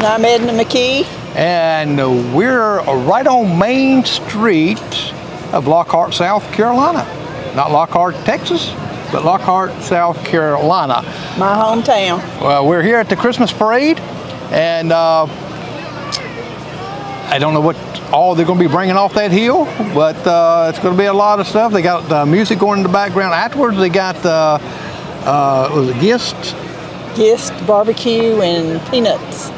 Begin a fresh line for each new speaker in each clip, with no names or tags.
And I'm Edna McKee.
And we're right on Main Street of Lockhart, South Carolina. Not Lockhart, Texas, but Lockhart, South Carolina.
My hometown.
Well, we're here at the Christmas parade, and I don't know what all they're going to be bringing off that hill, but it's going to be a lot of stuff. They got music going in the background. Afterwards, they got was it Gist,
barbecue, and peanuts.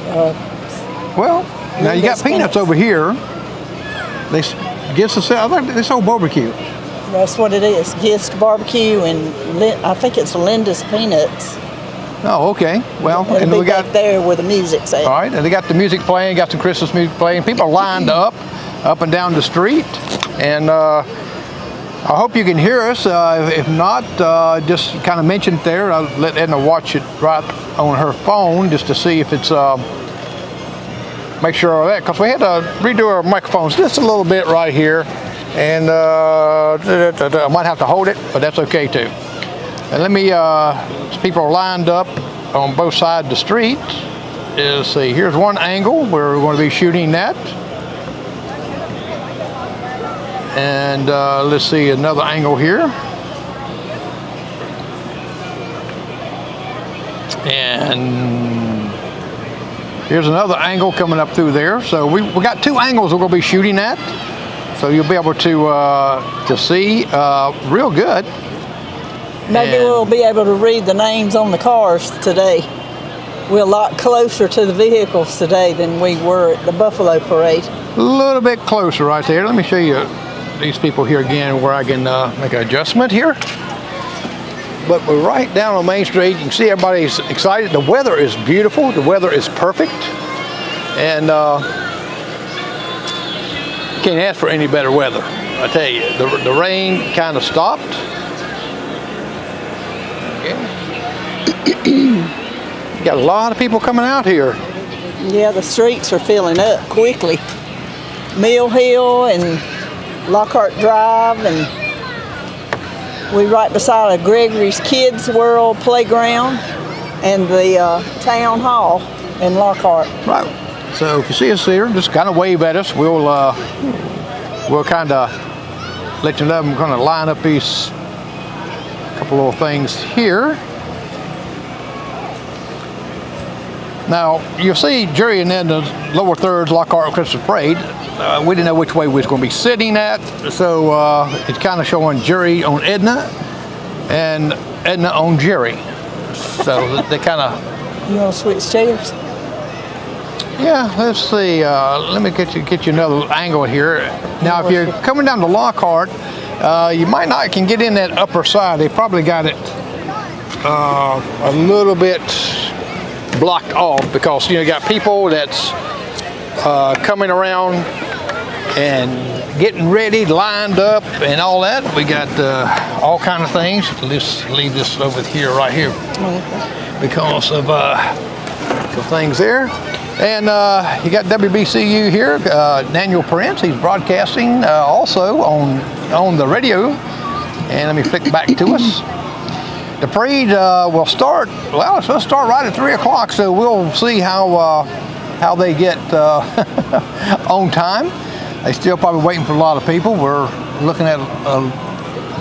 Well, now you got peanuts over here. They Gist is, I think they sold barbecue.
That's what it is. Gist barbecue, and I think it's Linda's peanuts.
Oh, okay. Well,
It'll
and
be
we got
back there where the music's at.
all right, and they got the music playing. Got some Christmas music playing. People are lined up and down the street, and I hope you can hear us. If not, just kind of mention it there. I'll let Edna watch it right on her phone just to see if it's, make sure of that. Because we had to redo our microphones just a little bit right here. And I might have to hold it, but that's okay too. And let me, people are lined up on both sides of the street. Let's see, here's one angle where we're going to be shooting that. And let's see another angle here. And here's another angle coming up through there. So we got two angles we're going to be shooting at. So you'll be able to see real good.
Maybe we'll be able to read the names on the cars today. We're a lot closer to the vehicles today than we were at the Buffalo Parade.
A little bit closer right there. Let me show you these people here again where I can make an adjustment here. But we're right down on Main Street. You can see everybody's excited. The weather is beautiful. The weather is perfect. And you can't ask for any better weather. I tell you, the rain kind of stopped. Okay. Got a lot of people coming out here.
Yeah, the streets are filling up quickly. Mill Hill and Lockhart Drive, and we're right beside a Gregory's Kids World Playground and the Town Hall in Lockhart.
Right. So if you see us here, just kind of wave at us. We'll kind of let you know. I'm going to line up these couple little things here. Now, you'll see Jerry and then the lower thirds, Lockhart Christmas Parade. We didn't know which way we was going to be sitting at, so it's kind of showing Jerry on Edna and Edna on Jerry. So they kind of...
You want to switch chairs?
Yeah, let's see. Let me get you another angle here. Now, if you're coming down to Lockhart, you might not can get in that upper side. They probably got it a little bit blocked off because you got people that's coming around and getting ready, lined up, and all that. We got all kind of things. Let's leave this over here, right here, because of things there. And you got WBCU here, Daniel Prince. He's broadcasting also on the radio. And let me flick back to us. The parade will start, well, it's supposed to start right at 3 o'clock, so we'll see how they get on time. They still probably waiting for a lot of people. We're looking at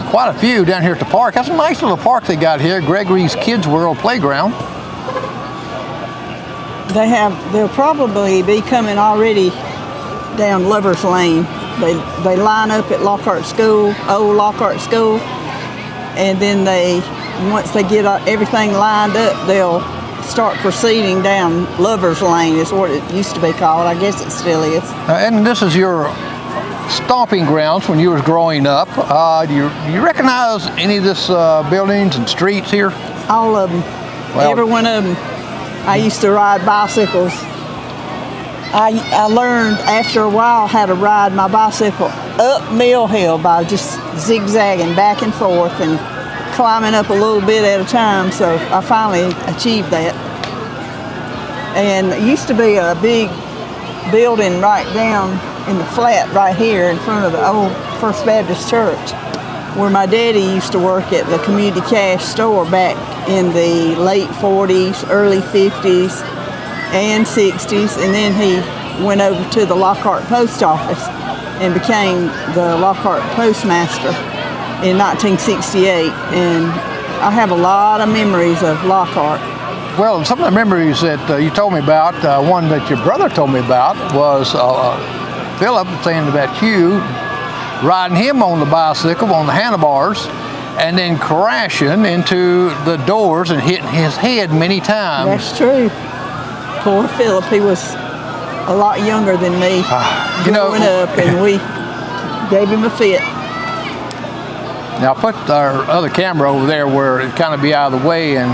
quite a few down here at the park. That's a nice little park they got here, Gregory's Kids World Playground.
They'll probably be coming already down Lover's Lane. They line up at Lockhart School, old Lockhart School, and then once they get everything lined up, they'll start proceeding down Lover's Lane is what it used to be called. I guess it still is.
And this is your stomping grounds when you was growing up. Do you recognize any of this buildings and streets here?
All of them. Well, every one of them. I used to ride bicycles. I learned after a while how to ride my bicycle up Mill Hill by just zigzagging back and forth and climbing up a little bit at a time, so I finally achieved that. And it used to be a big building right down in the flat right here in front of the old First Baptist Church, where my daddy used to work at the community cash store back in the late 40s, early 50s. and 60s, and then he went over to the Lockhart post office and became the Lockhart postmaster in 1968. And I have a lot of memories of Lockhart.
Well, some of the memories that you told me about, one that your brother told me about was Philip saying about you riding him on the bicycle on the handlebars and then crashing into the doors and hitting his head many times.
That's true. Poor Philip, he was a lot younger than me growing up, and we gave him a fit.
Now put our other camera over there where it kind of be out of the way, and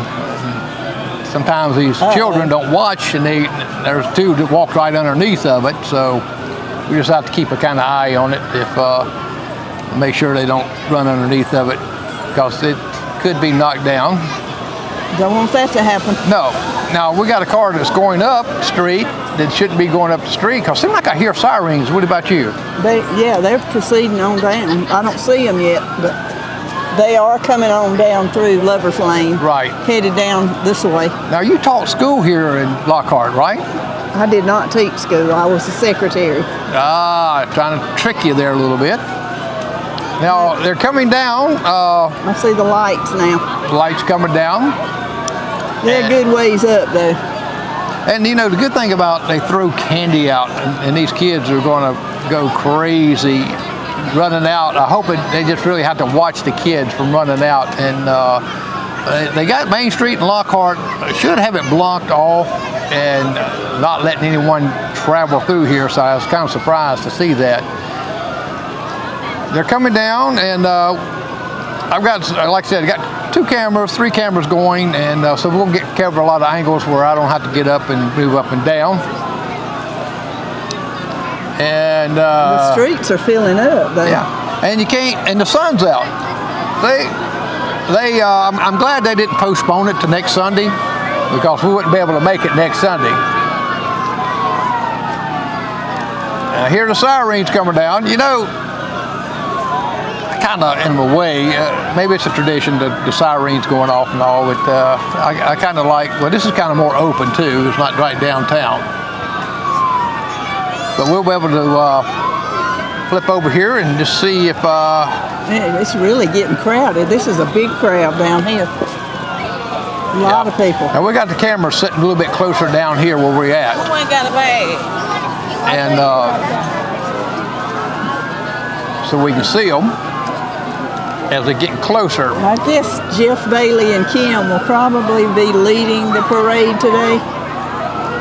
sometimes these children don't watch, and there's two that walk right underneath of it, so we just have to keep a kind of eye on it if make sure they don't run underneath of it, because it could be knocked down.
Don't want that to happen.
No. Now we got a car that's going up the street that shouldn't be going up the street, because it seems like I hear sirens. What about you?
They're proceeding on down. I don't see them yet, but they are coming on down through Lover's Lane. Right. Headed down this way.
Now you taught school here in Lockhart, right?
I did not teach school. I was the secretary.
Trying to trick you there a little bit. Now they're coming down.
I see the lights now.
The lights coming down.
They're a good ways up though.
And you know, the good thing about they throw candy out, and these kids are going to go crazy running out. I hope they just really have to watch the kids from running out. And they got Main Street in Lockhart. Should have it blocked off and not letting anyone travel through here, so I was kind of surprised to see that. They're coming down, and I've got, like I said, I got 2 cameras, 3 cameras going, and so we'll cover a lot of angles where I don't have to get up and move up and down. And
the streets are filling up though.
Yeah, and you can't, and the sun's out. I'm glad they didn't postpone it to next Sunday, because we wouldn't be able to make it next Sunday. I hear the sirens coming down. You know, kind of in a way, maybe it's a tradition, the sirens going off and all, but I kind of like, well, this is kind of more open too. It's not right downtown. But we'll be able to flip over here and just see if...
Man, it's really getting crowded. This is a big crowd down here. A lot of people.
Now we got the camera sitting a little bit closer down here where we're at.
Someone got a bag.
And so we can see them as they're getting closer.
I guess Jeff Bailey and Kim will probably be leading the parade today,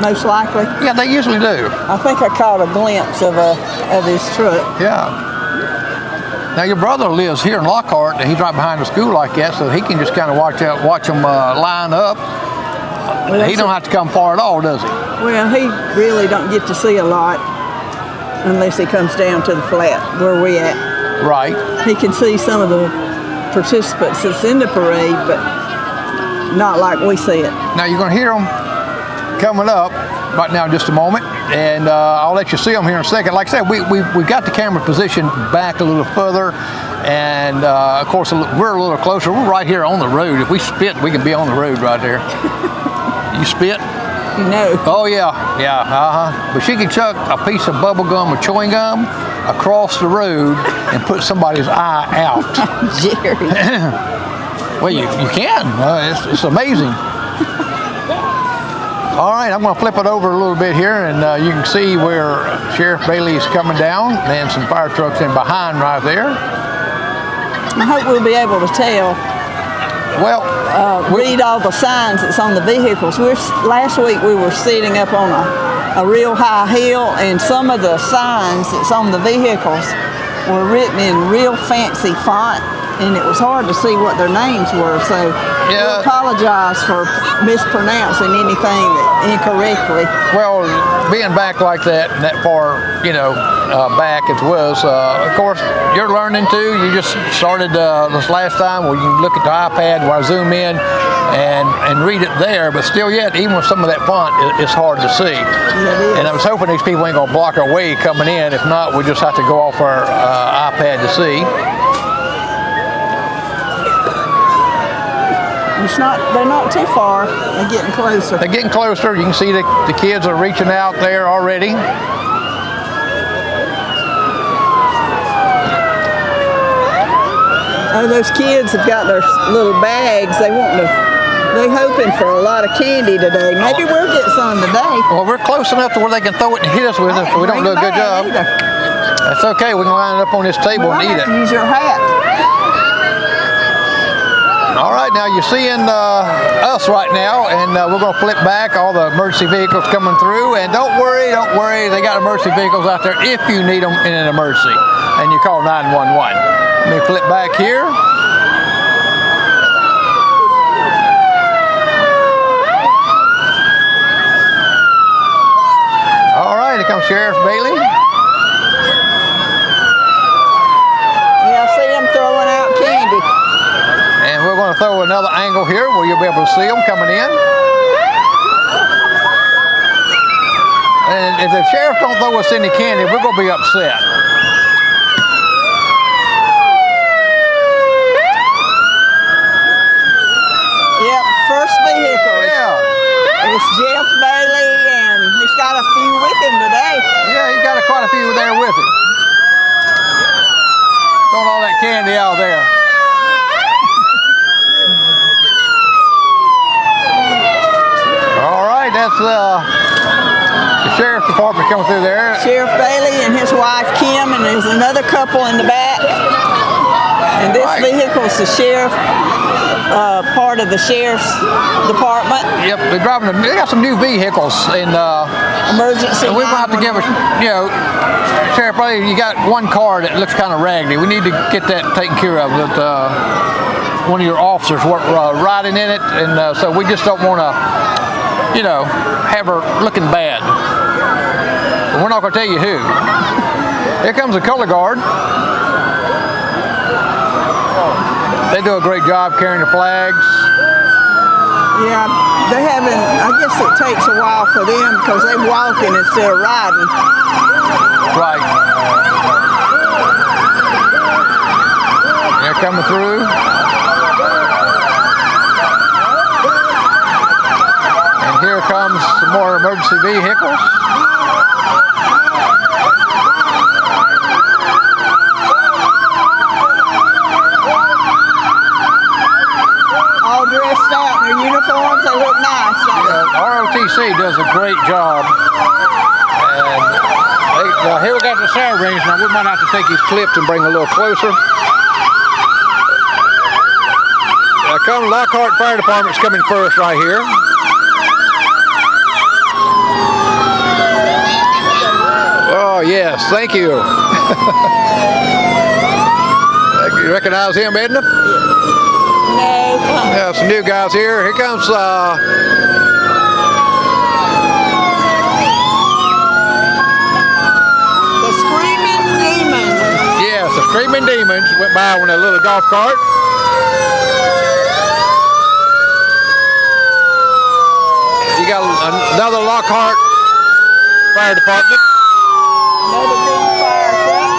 most likely.
Yeah, they usually do.
I think I caught a glimpse of his truck.
Yeah. Now your brother lives here in Lockhart, and he's right behind the school like that, so he can just kind of watch them line up. Well, he don't have to come far at all, does he? Well,
he really don't get to see a lot unless he comes down to the flat where we at.
Right.
He can see some of the participants that's in the parade, but not like we see it.
Now you're going to hear them coming up right now in just a moment, and I'll let you see them here in a second. Like I said, we got the camera positioned back a little further, and of course we're a little closer. We're right here on the road. If we spit, we can be on the road right there. You spit?
No.
Oh yeah, But she can chuck a piece of bubble gum or chewing gum across the road and put somebody's eye out.
Jerry.
Well, you can. It's amazing. All right, I'm going to flip it over a little bit here, and you can see where Sheriff Bailey is coming down, and some fire trucks in behind right there.
I hope we'll be able to tell.
Well,
read all the signs that's on the vehicles. Last week we were sitting up on a real high hill, and some of the signs that's on the vehicles were written in real fancy font, and it was hard to see what their names were, so we apologize for mispronouncing anything incorrectly.
Well, being back like that and that far, back it was, of course, you're learning too. You just started this last time where you can look at the iPad where I zoom in and read it there, but still yet, even with some of that font, it's hard to see. And I was hoping these people ain't gonna block our way coming in. If not, we just have to go off our iPad to see.
You They're not too far. They're getting closer.
They're getting closer. You can see the kids are reaching out there already.
Oh, those kids have got their little bags. They're hoping for a lot of candy today. Maybe we'll get some today.
Well, we're close enough to where they can throw it and hit us with it if we don't do a good job.
Either.
That's okay. We can line it up on this table and eat it.
Use your hat.
All right, now you're seeing us right now, and we're going to flip back. All the emergency vehicles coming through, and don't worry. They got emergency vehicles out there if you need them in an emergency, and you call 911. Let me flip back here. All right, here comes Sheriff Bailey.
Yeah, I see him throwing out candy.
And we're going to throw another angle here where you'll be able to see them coming in. And if the sheriff don't throw us any candy, we're going to be upset.
Yep, first vehicle.
Yeah.
It's Jeff Bailey, and he's got a few with him today.
Yeah, he's got quite a few there with him. Throwing all that candy out there. All right, that's the sheriff's department coming through there.
Sheriff Bailey and his wife Kim, and there's another couple in the back. And this vehicle is the sheriff, part of the sheriff's department.
Yep, they're driving. They got some new vehicles in
emergency.
And we're gonna have to give us, Sheriff Bailey, you got one car that looks kind of raggedy. We need to get that taken care of. That one of your officers were riding in it, and so we just don't want to, have her looking bad. But we're not going to tell you who. Here comes the color guard. They do a great job carrying the flags.
Yeah, they haven't, I guess it takes a while for them because they're walking instead of riding.
Right. They're coming through. And here comes some more emergency vehicles.
All dressed out in their uniforms, they look nice.
ROTC does a great job. And here we got the sirens. Now we might have to take these clips and bring a little closer. Lockhart Fire Department's coming first right here. Oh yes, thank you. You recognize him, Edna?
No.
Yeah, some new guys here. Here comes
the Screaming Demons.
Yes, the Screaming Demons went by on a little golf cart. You got another Lockhart Fire Department.
Another big fire truck.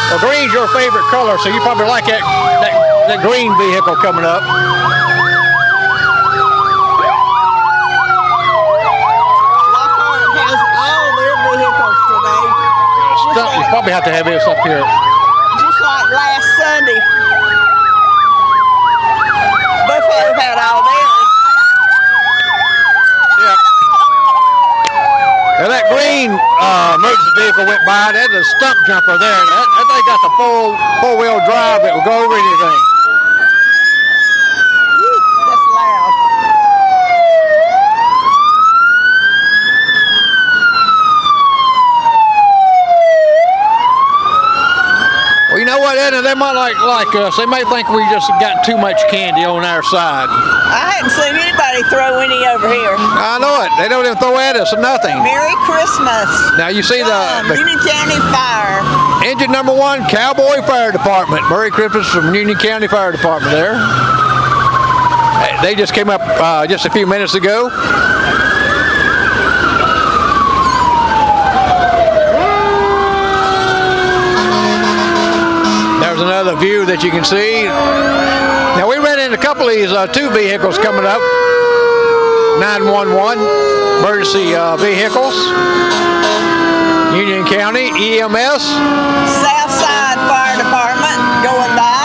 The green's your favorite color, so you probably like that green vehicle coming up.
Lockhart has all their vehicles today.
You probably have to have this up here.
Just like last Sunday. Buffalo had all theirs.
Yep. Now that green emergency vehicle went by. That's a stump jumper there. That thing got the four-wheel drive that will go over anything.
That's loud.
Well, you know what, Edna? They might like us. They may think we just got too much candy on our side.
I hadn't seen anybody throw any over here.
I know it. what? They don't even throw at us or nothing.
Merry Christmas.
Now you see the
Union County Fire.
engine number 1, Cowboy Fire Department. Merry Christmas from Union County Fire Department there. They just came up just a few minutes ago. There's another view that you can see. Now we ran into a couple of these 2 vehicles coming up. 911 emergency vehicles. Union County EMS.
Southside Fire Department going by.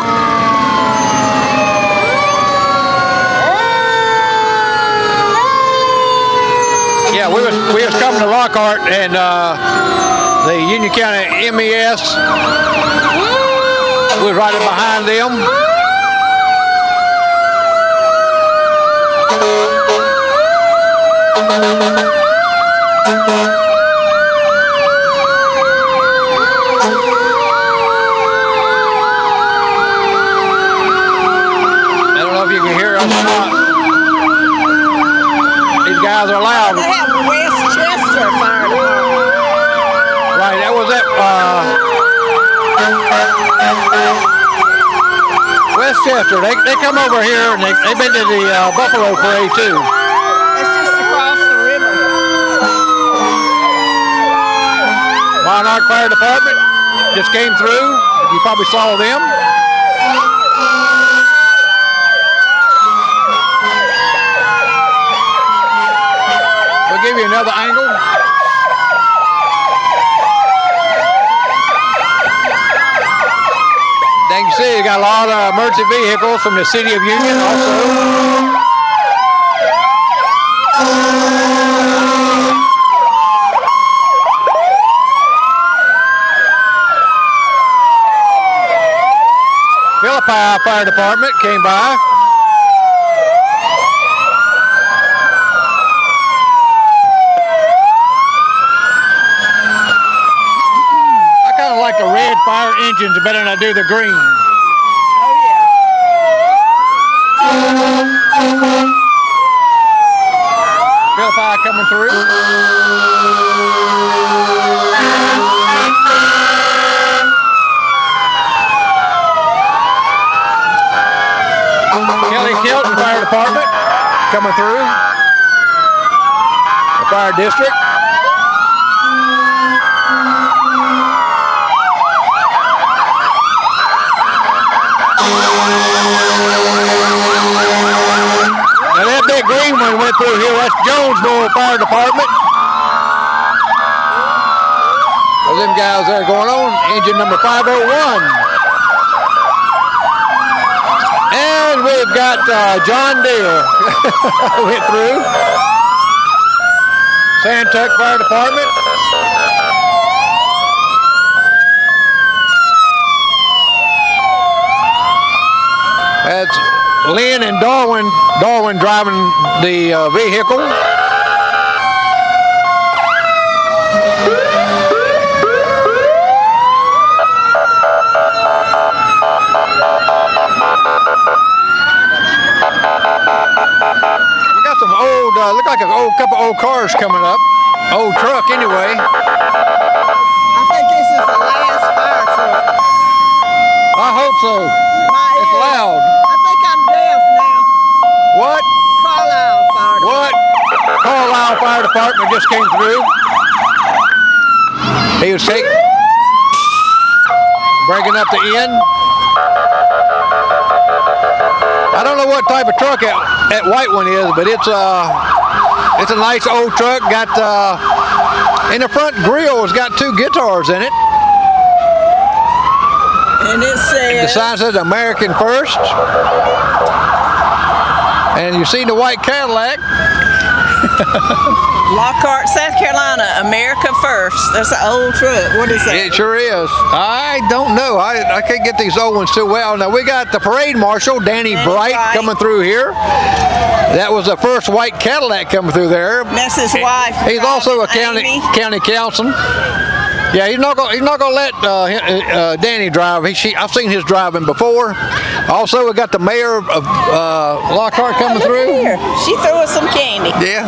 Yeah, we was coming to Lockhart, and the Union County MES was right behind them. I don't know if you can hear us or not. These guys are loud.
They have Westchester Fire Department.
Right, that was that Westchester. They come over here and they've been to the Buffalo Parade too.
It's just across the river.
Monarch Fire Department just came through. You probably saw them. We'll give you another angle. Then you see you got a lot of emergency vehicles from the city of Union also. Philippi Fire Department came by. I kind of like the red fire engines better than I do the green.
Oh yeah.
Philippi coming through. Kelton Fire Department coming through. The fire district. Now that big green one went through here. That's Jonesboro Fire Department. Well, them guys there going on. Engine number 501. And we've got John Deere went through. Santuck Fire Department. That's Lynn and Darwin driving the vehicle. We got some old, look like a couple old cars coming up. Old truck anyway.
I think this is the last fire truck.
I hope so. It's loud.
I think I'm deaf now.
What?
Carlisle Fire Department.
What? Carlisle Fire Department just came through. He was breaking up the end. I don't know what type of truck that white one is, but it's a nice old truck. Got in the front grill has got 2 guitars in it.
And it says,
The sign says American First. And you see the white Cadillac.
Lockhart, South Carolina, America First. That's an old truck. What is that?
It sure is. I don't know. I can't get these old ones too well. Now we got the parade marshal, Danny Bright, coming through here. That was the first white Cadillac coming through there.
That's his wife.
He's also a county councilman. Yeah, he's not gonna let Danny drive. I've seen his driving before. Also, we got the mayor of Lockhart coming through.
Here. She threw us some candy.
Yeah.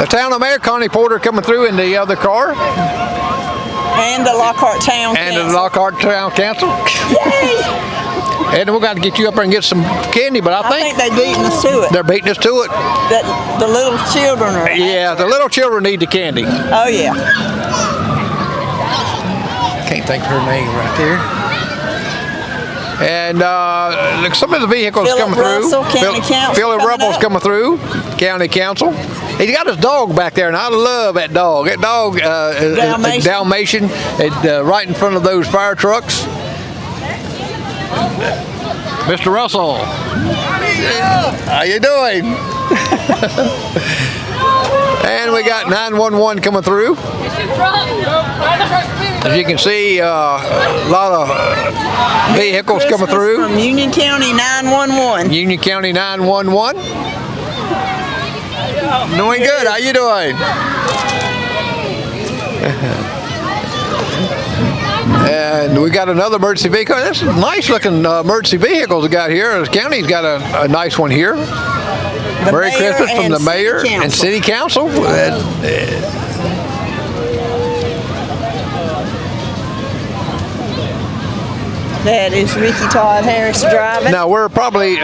The town of Mayor, Connie Porter coming through in the other car.
And the Lockhart Town
And
Council.
the Lockhart Town Council.
Yay!
And we're going to get you up there and get some candy, but I think
they're beating us to it.
they're beating us to it.
That the little children are.
Yeah, the little children need the candy.
Oh yeah.
Can't think of her name right there. And look, some of the vehicles
Philip
coming
Russell,
through.
County Council
Philip
coming
Russell's
up.
coming through. County Council. He's got his dog back there, and I love that dog. That dog, Dalmatian, right in front of those fire trucks. Mr. Russell, how you doing? And we got 911 coming through. As you can see, a lot of vehicles coming through.
From Union County 911.
Union County 911. Doing good. How you doing? And we got another emergency vehicle. That's nice looking emergency vehicles we got here. The county's got a nice one here. Merry Christmas from the mayor and city council.
That is Ricky Todd Harris driving.
Now we're probably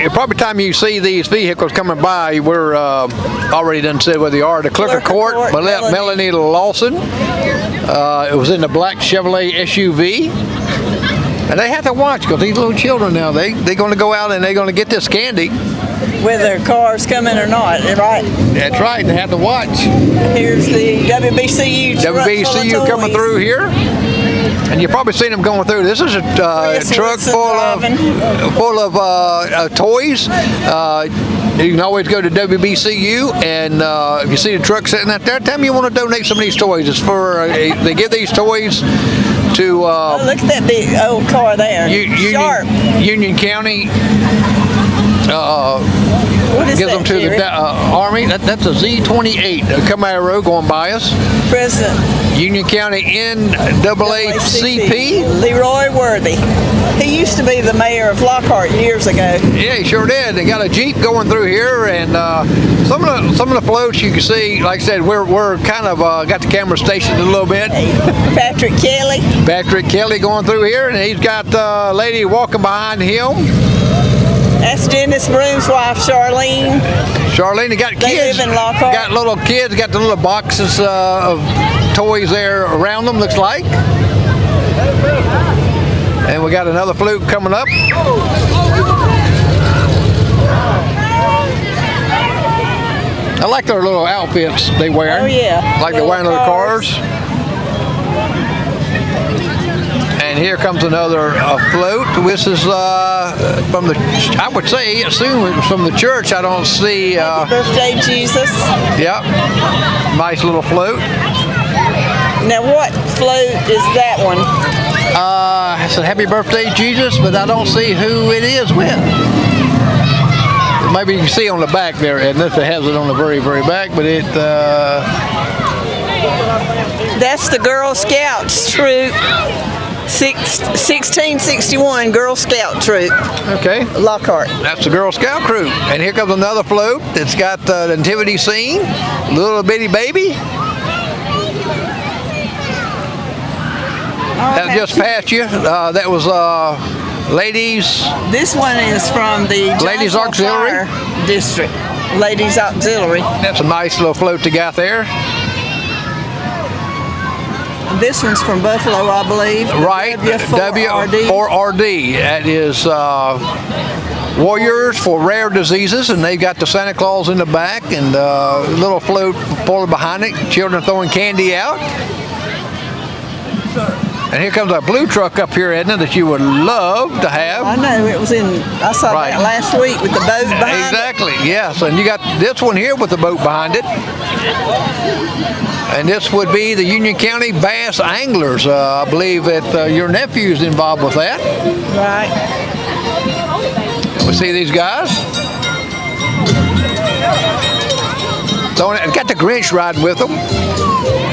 probably time you see these vehicles coming by, we're already done said where they are. The Clerk of Court, Melanie Lawson. It was in the black Chevrolet SUV. And they have to watch because these little children now, they're going to go out and they're going to get this candy.
Whether their car's coming or not, right?
That's right, they have to watch.
Here's the WBCU truck
WBCU coming through here. And you've probably seen them going through. This is a truck full of toys. You can always go to WBCU, and if you see the truck sitting out there, tell them you want to donate some of these toys. It's for they give these toys to.
Look at that big old car there.
Union County. Gives them to the Army. That's a Z28 Camaro going by us.
President.
Union County NAACP.
Leroy Worthy. He used to be the mayor of Lockhart years ago.
Yeah, he sure did. They got a Jeep going through here, and some of the floats you can see. Like I said, we're kind of got the camera stationed a little bit.
Patrick Kelly.
Patrick Kelly going through here, and he's got a lady walking behind him.
That's Dennis Broom's wife, Charlene.
Charlene, they got kids.
They live in Lockhart.
Got little kids. Got the little boxes of toys there around them. Looks like. And we got another float coming up. I like their little outfits they wear.
Oh yeah.
Like they're wearing their cars. And here comes another float. This is from the, I would say, assume it was from the church. I don't see.
Happy birthday, Jesus.
Yep. Nice little float.
Now, what float is that one?
It said Happy Birthday, Jesus, but I don't see who it is with. Maybe you can see on the back there, and this has it on the very, very back, but it.
That's the Girl Scouts troop. 1661 Girl Scout troop.
Okay.
Lockhart.
That's the Girl Scout crew. And here comes another float that's got the nativity scene. Little bitty baby. That just passed you. That was ladies.
This one is from the
Ladies Auxiliary
District. Ladies Auxiliary.
That's a nice little float they got there.
This one's from Buffalo, I believe.
Right. W4RD. That is Warriors for Rare Diseases, and they've got the Santa Claus in the back and a little float pulled behind it. Children throwing candy out. And here comes a blue truck up here, Edna, that you would love to have.
I know, it was in, I saw that last week with the boat behind it.
Exactly, yes. And you got this one here with the boat behind it. And this would be the Union County Bass Anglers. I believe that your nephew's involved with that.
Right.
We see these guys. Got the Grinch riding with them.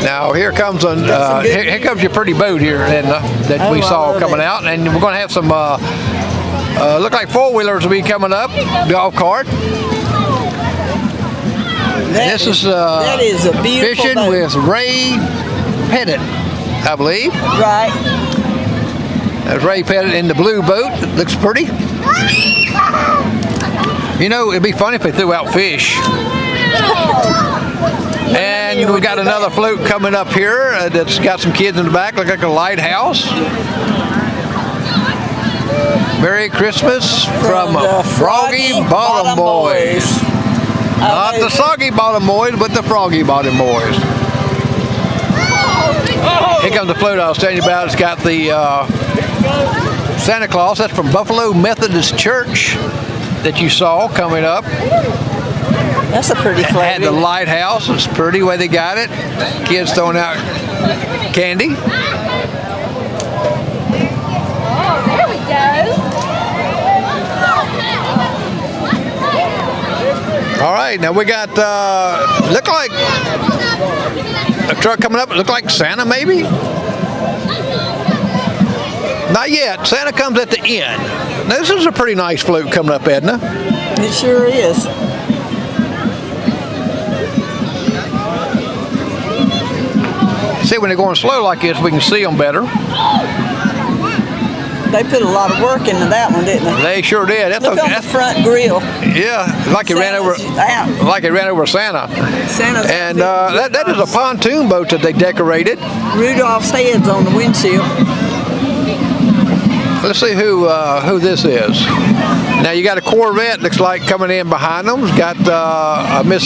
Now here comes here comes your pretty boat here, Edna, that we saw coming out, and we're going to have some look like four-wheelers will be coming up, golf cart. This is
that is a beautiful
fishing
boat.
with Ray Pettit, I believe.
Right.
There's Ray Pettit in the blue boat. It looks pretty. You know, it'd be funny if they threw out fish. And we got another float coming up here that's got some kids in the back, look like a lighthouse. Merry Christmas from
the
Froggy Bottom Boys. Not the Soggy Bottom Boys, but the Froggy Bottom Boys. Here comes the float I was telling you about. It's got the Santa Claus. That's from Buffalo Methodist Church that you saw coming up.
That's a pretty float.
Had the lighthouse. It's pretty way they got it. Kids throwing out candy.
There we go.
All right, now we got look like a truck coming up. It look like Santa, maybe. Not yet. Santa comes at the end. Now, this is a pretty nice float coming up, Edna.
It sure is.
See, when they're going slow like this, we can see them better.
They put a lot of work into that one, didn't they?
They sure did. That's
Look on the front grill.
yeah, like it ran over,
Santa's out.
like it ran over Santa.
Santa's
And that is a pontoon boat that they decorated.
Rudolph's head's on the windshield.
Let's see who this is. Now you got a Corvette, looks like, coming in behind them. It's got a Miss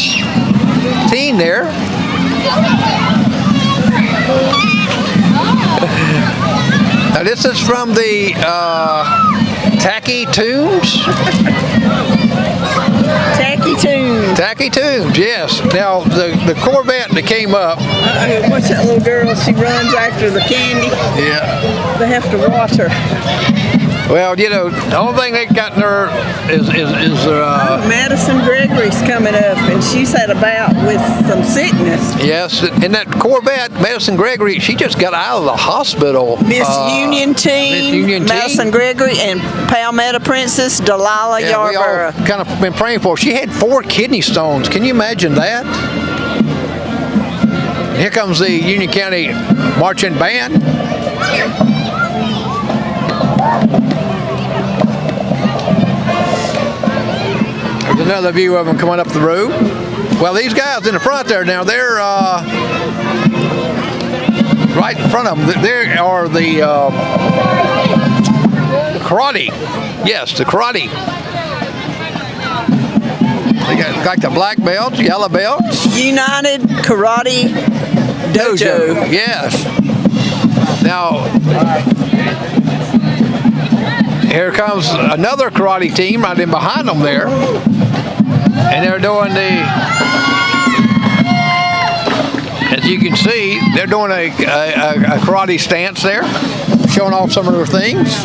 Teen there. Now this is from the Tacky Tunes.
Tacky Toon.
Tacky Tunes, yes. Now the Corvette that came up.
Watch that little girl. She runs after the candy.
Yeah.
They have to watch her.
Well, you know, the only thing they got in her is
Madison Gregory's coming up, and she's had a bout with some sickness.
yes, and that Corvette, Madison Gregory, she just got out of the hospital.
Miss Union Teen,
Miss Union
Madison
Teen.
Gregory, and Palmetto Princess Delilah
Yeah, we all
Yarborough.
kind of been praying for her. She had 4 kidney stones. Can you imagine that? Here comes the Union County Marching Band. There's another view of them coming up the road. Well, these guys in the front there now, they're right in front of them. They are the karate. Yes, the karate. They got like the black belts, yellow belts.
United Karate Dojo.
Yes. Now, here comes another karate team right in behind them there. And they're doing as you can see, they're doing a karate stance there, showing off some of their things.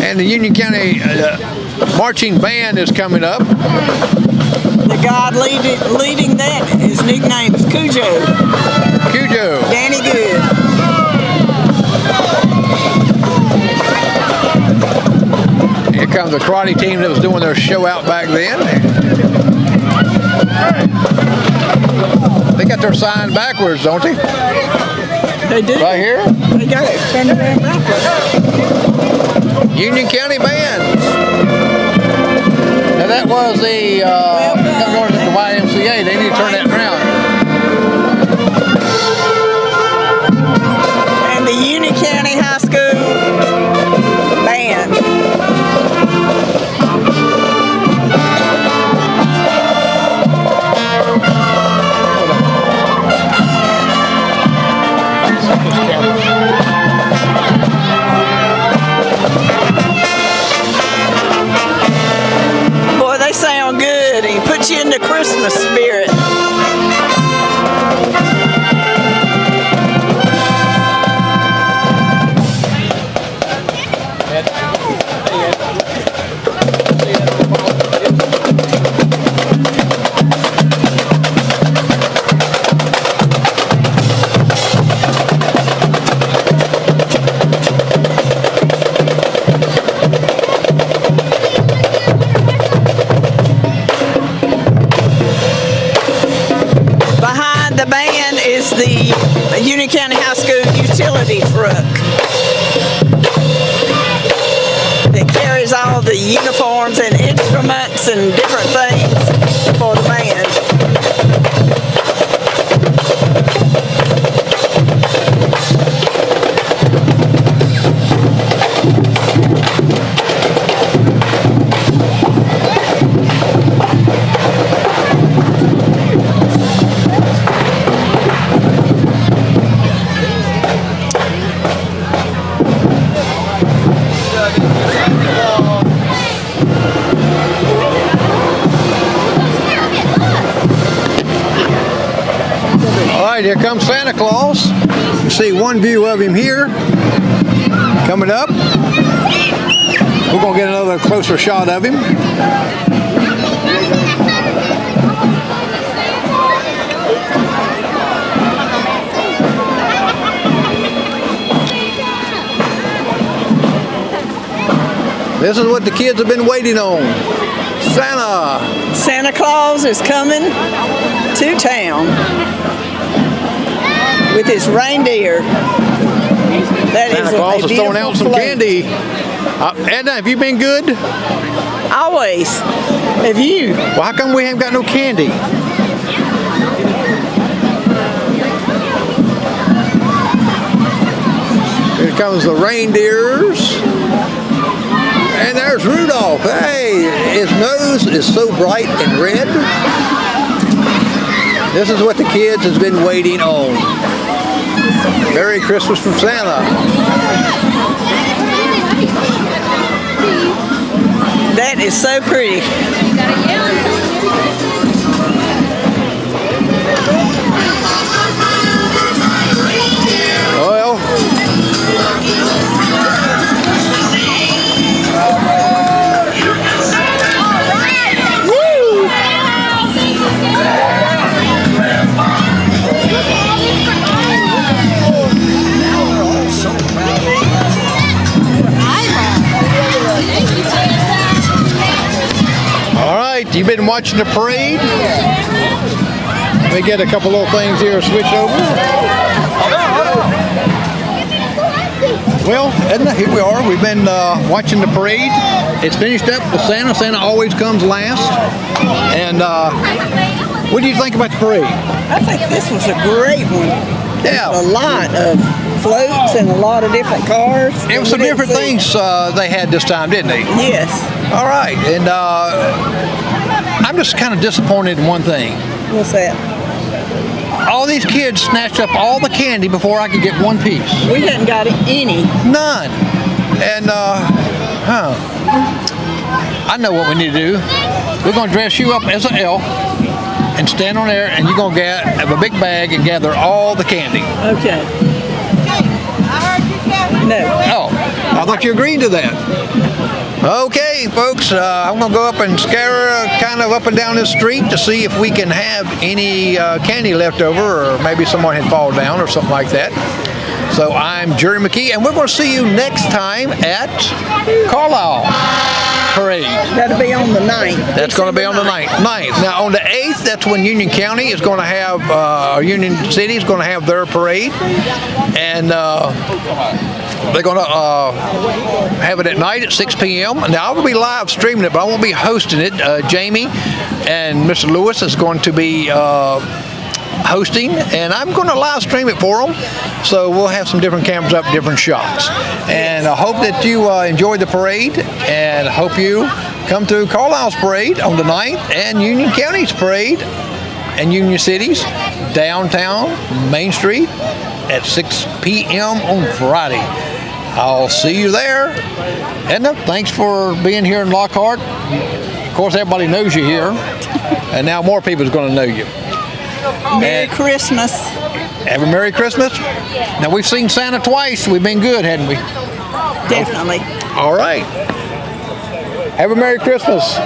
And the Union County marching band is coming up.
The guy leading that, his nickname is Cujo.
Cujo.
Danny Good.
Here comes the karate team that was doing their show out back then. They got their sign backwards, don't they?
They do.
Right here?
They got it turned around backwards.
Union County Band. Now that was the north at the YMCA. They need to turn that around.
And the Union County High School Band. Boy, they sound good. He puts you in the Christmas spirit. truck that carries all the uniforms and instruments and different things for the band.
Here comes Santa Claus. You see one view of him here. Coming up. We're going to get another closer shot of him. This is what the kids have been waiting on.
Santa Claus is coming to town with his reindeer.
Santa Claus is throwing out some candy. Edna, have you been good?
Always. Have you?
Well, how come we haven't got no candy? Here comes the reindeers. And there's Rudolph. Hey, his nose is so bright and red. This is what the kids has been waiting on. Merry Christmas from Santa.
That is so pretty.
Well, you've been watching the parade. Let me get a couple little things here to switch over. Well, Edna, here we are. We've been watching the parade. It's finished up with Santa. Santa always comes last. And what do you think about the parade?
I think this was a great one.
Yeah.
A lot of floats and a lot of different cars.
It was some different things they had this time, didn't they?
Yes.
All right. And I'm just kind of disappointed in one thing.
What's that?
All these kids snatched up all the candy before I could get one piece.
We hadn't got any.
None. And, I know what we need to do. We're going to dress you up as an elf and stand on there, and you're going to have a big bag and gather all the candy.
Okay. No.
Oh, I thought you agreed to that. Okay, folks, I'm going to go up and scour kind of up and down this street to see if we can have any candy left over, or maybe someone had fallen down or something like that. So I'm Jerry McKee, and we're going to see you next time at Carlisle Parade.
That'll be on the 9th.
That's going to be on the 9th. Now, on the 8th, that's when Union County is going to have, Union City is going to have their parade. And they're going to have it at night at 6 p.m. Now, I will be live streaming it, but I won't be hosting it. Jamie and Mr. Lewis is going to be hosting, and I'm going to live stream it for them. So we'll have some different cameras up, different shots. And I hope that you enjoyed the parade, and I hope you come to Carlisle's parade on the 9th and Union County's parade and Union City's downtown Main Street at 6 p.m. on Friday. I'll see you there. Edna, thanks for being here in Lockhart. Of course, everybody knows you here, and now more people is going to know you.
Merry Christmas.
Have a Merry Christmas. Now, we've seen Santa twice. We've been good, hadn't we?
Definitely.
All right. Have a Merry Christmas.